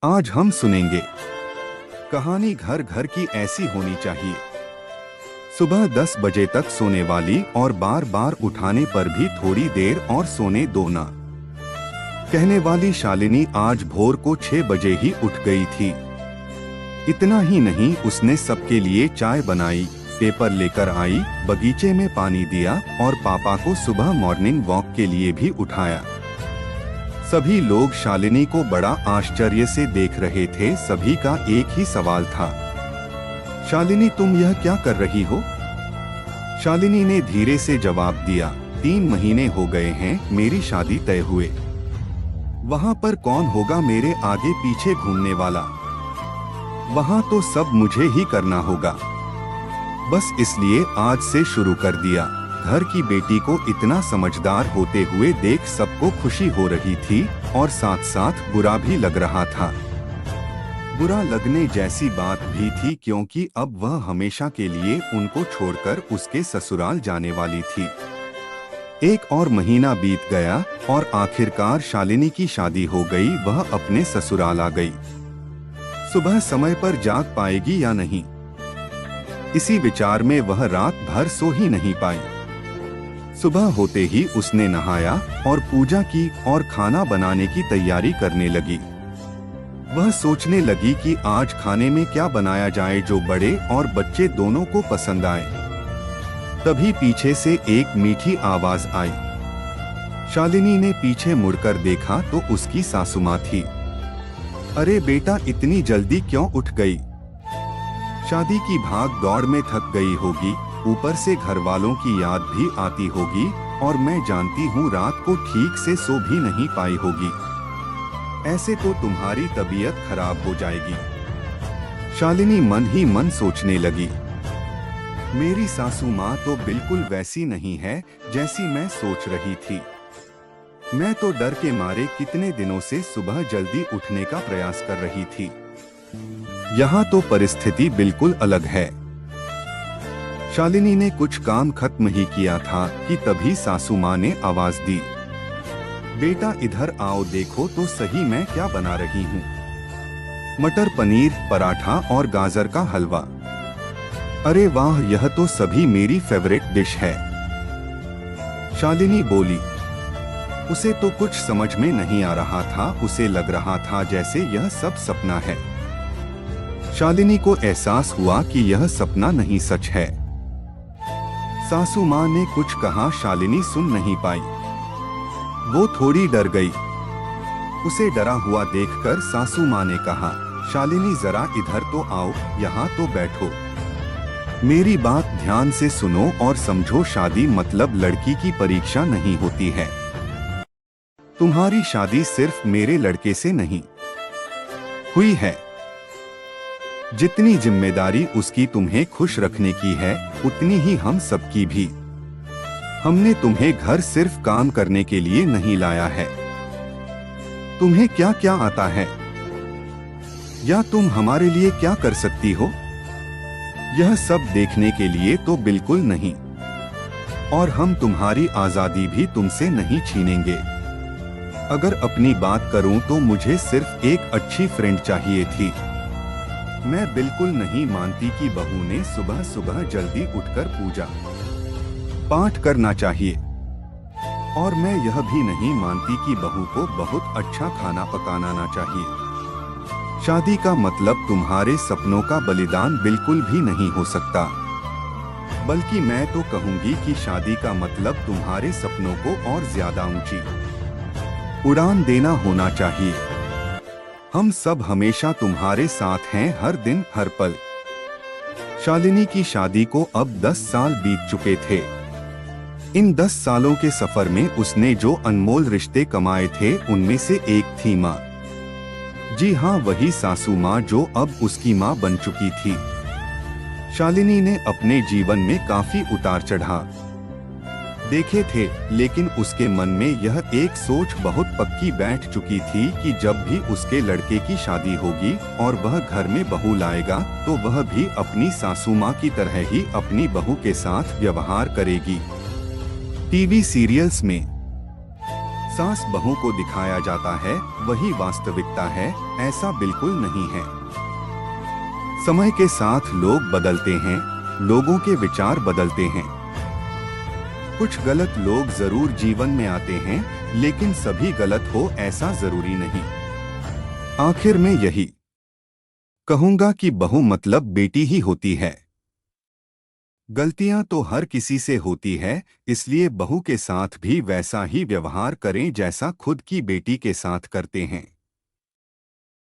आज हम सुनेंगे कहानी घर घर की ऐसी होनी चाहिए। सुबह 10 बजे तक सोने वाली और बार बार उठाने पर भी थोड़ी देर और सोने दो ना कहने वाली शालिनी आज भोर को 6 बजे ही उठ गई थी। इतना ही नहीं, उसने सबके लिए चाय बनाई, पेपर लेकर आई, बगीचे में पानी दिया और पापा को सुबह मॉर्निंग वॉक के लिए भी उठाया। सभी लोग शालिनी को बड़ा आश्चर्य से देख रहे थे। सभी का एक ही सवाल था, शालिनी तुम यह क्या कर रही हो? शालिनी ने धीरे से जवाब दिया, 3 महीने हो गए हैं मेरी शादी तय हुए। वहां पर कौन होगा मेरे आगे पीछे घूमने वाला? वहां तो सब मुझे ही करना होगा। बस इसलिए आज से शुरू कर दिया। घर की बेटी को इतना समझदार होते हुए देख सबको खुशी हो रही थी और साथ साथ बुरा भी लग रहा था। बुरा लगने जैसी बात भी थी क्योंकि अब वह हमेशा के लिए उनको छोड़कर उसके ससुराल जाने वाली थी। 1 और महीना बीत गया और आखिरकार शालिनी की शादी हो गई। वह अपने ससुराल आ गई। सुबह समय पर जाग पाएगी या नहीं, इसी विचार में वह रात भर सो ही नहीं पाई। सुबह होते ही उसने नहाया और पूजा की और खाना बनाने की तैयारी करने लगी। वह सोचने लगी कि आज खाने में क्या बनाया जाए जो बड़े और बच्चे दोनों को पसंद आए। तभी पीछे से एक मीठी आवाज आई। शालिनी ने पीछे मुड़कर देखा तो उसकी सासू माँ थी। अरे बेटा, इतनी जल्दी क्यों उठ गई? शादी की भाग दौड़ में थक गई होगी, ऊपर से घर वालों की याद भी आती होगी और मैं जानती हूँ रात को ठीक से सो भी नहीं पाई होगी। ऐसे तो तुम्हारी तबीयत खराब हो जाएगी। शालिनी मन ही मन सोचने लगी, मेरी सासू माँ तो बिल्कुल वैसी नहीं है जैसी मैं सोच रही थी। मैं तो डर के मारे कितने दिनों से सुबह जल्दी उठने का प्रयास कर रही थी। यहाँ तो परिस्थिति बिल्कुल अलग है। शालिनी ने कुछ काम खत्म ही किया था कि तभी सासू माँ ने आवाज दी, बेटा इधर आओ, देखो तो सही मैं क्या बना रही हूँ। मटर पनीर, पराठा और गाजर का हलवा। अरे वाह, यह तो सभी मेरी फेवरेट डिश है। शालिनी बोली। उसे तो कुछ समझ में नहीं आ रहा था। उसे लग रहा था जैसे यह सब सपना है। शालिनी को एहसास हुआ कि यह सपना नहीं सच है। सासू माँ ने कुछ कहा, शालिनी सुन नहीं पाई। वो थोड़ी डर गई। उसे डरा हुआ देखकर सासू माँ ने कहा, शालिनी जरा इधर तो आओ, यहाँ तो बैठो। मेरी बात ध्यान से सुनो और समझो, शादी मतलब लड़की की परीक्षा नहीं होती है। तुम्हारी शादी सिर्फ मेरे लड़के से नहीं हुई है। जितनी जिम्मेदारी उसकी तुम्हें खुश रखने की है, उतनी ही हम सबकी भी। हमने तुम्हें घर सिर्फ काम करने के लिए नहीं लाया है। तुम्हें क्या क्या आता है या तुम हमारे लिए क्या कर सकती हो, यह सब देखने के लिए तो बिल्कुल नहीं। और हम तुम्हारी आजादी भी तुमसे नहीं छीनेंगे। अगर अपनी बात करूं तो मुझे सिर्फ एक अच्छी फ्रेंड चाहिए थी। मैं बिल्कुल नहीं मानती कि बहू ने सुबह सुबह जल्दी उठकर पूजा पाठ करना चाहिए। और मैं यह भी नहीं मानती कि बहू को बहुत अच्छा खाना पकाना आना चाहिए। शादी का मतलब तुम्हारे सपनों का बलिदान बिल्कुल भी नहीं हो सकता। बल्कि मैं तो कहूंगी कि शादी का मतलब तुम्हारे सपनों को और ज्यादा ऊंची उड़ान देना होना चाहिए। हम सब हमेशा तुम्हारे साथ हैं, हर दिन हर पल। शालिनी की शादी को अब 10 साल बीत चुके थे। इन 10 सालों के सफर में उसने जो अनमोल रिश्ते कमाए थे, उनमें से एक थी माँ। जी हाँ, वही सासू माँ जो अब उसकी माँ बन चुकी थी। शालिनी ने अपने जीवन में काफी उतार चढ़ाव देखे थे, लेकिन उसके मन में यह एक सोच बहुत पक्की बैठ चुकी थी कि जब भी उसके लड़के की शादी होगी और वह घर में बहू लाएगा तो वह भी अपनी सासू माँ की तरह ही अपनी बहू के साथ व्यवहार करेगी। टीवी सीरियल्स में सास बहू को दिखाया जाता है वही वास्तविकता है, ऐसा बिल्कुल नहीं है। समय के साथ लोग बदलते हैं, लोगों के विचार बदलते हैं। कुछ गलत लोग जरूर जीवन में आते हैं, लेकिन सभी गलत हो ऐसा जरूरी नहीं। आखिर में यही कहूंगा कि बहू मतलब बेटी ही होती है। गलतियां तो हर किसी से होती है, इसलिए बहू के साथ भी वैसा ही व्यवहार करें जैसा खुद की बेटी के साथ करते हैं।